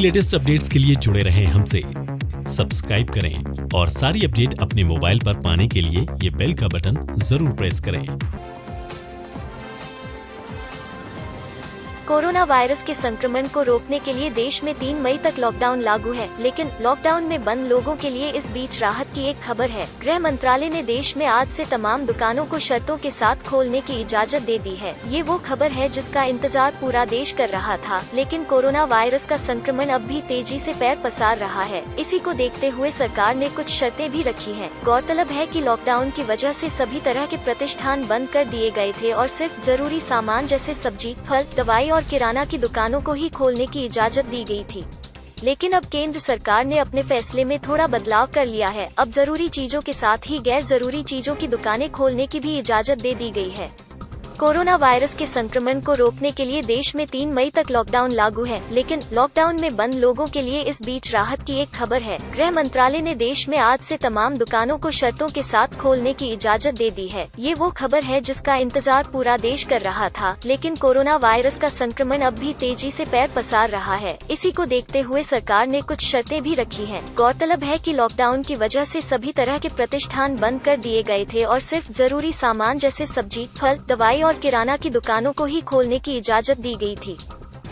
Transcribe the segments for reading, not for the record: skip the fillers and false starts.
Latest updates के लिए जुड़े रहें हमसे। सब्सक्राइब करें और सारी अपडेट अपने मोबाइल पर पाने के लिए ये बेल का बटन जरूर प्रेस करें। कोरोना वायरस के संक्रमण को रोकने के लिए देश में 3 मई तक लॉकडाउन लागू है, लेकिन लॉकडाउन में बंद लोगों के लिए इस बीच राहत की एक खबर है। गृह मंत्रालय ने देश में आज से तमाम दुकानों को शर्तों के साथ खोलने की इजाजत दे दी है। ये वो खबर है जिसका इंतजार पूरा देश कर रहा था, लेकिन कोरोना वायरस का संक्रमण अब भी तेजी से पैर पसार रहा है। इसी को देखते हुए सरकार ने कुछ शर्तें भी रखी हैं। गौरतलब है कि लॉकडाउन की वजह से सभी तरह के प्रतिष्ठान बंद कर दिए गए थे और सिर्फ जरूरी सामान जैसे सब्जी, फल, दवाई और किराना की दुकानों को ही खोलने की इजाजत दी गई थी। लेकिन अब केंद्र सरकार ने अपने फैसले में थोड़ा बदलाव कर लिया है। अब जरूरी चीजों के साथ ही गैर जरूरी चीजों की दुकानें खोलने की भी इजाजत दे दी गई है। कोरोना वायरस के संक्रमण को रोकने के लिए देश में 3 मई तक लॉकडाउन लागू है, लेकिन लॉकडाउन में बंद लोगों के लिए इस बीच राहत की एक खबर है। गृह मंत्रालय ने देश में आज से तमाम दुकानों को शर्तों के साथ खोलने की इजाजत दे दी है। ये वो खबर है जिसका इंतजार पूरा देश कर रहा था, लेकिन कोरोना वायरस का संक्रमण अब भी तेजी से पैर पसार रहा है। इसी को देखते हुए सरकार ने कुछ शर्तें भी रखी हैं। गौरतलब है कि लॉकडाउन की वजह से सभी तरह के प्रतिष्ठान बंद कर दिए गए थे और सिर्फ जरूरी सामान जैसे सब्जी, फल, दवाई और किराना की दुकानों को ही खोलने की इजाजत दी गई थी।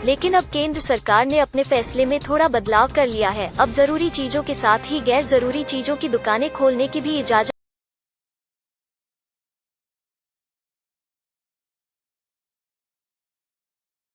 लेकिन अब केंद्र सरकार ने अपने फैसले में थोड़ा बदलाव कर लिया है। अब जरूरी चीजों के साथ ही गैर जरूरी चीजों की दुकानें खोलने की भी इजाजत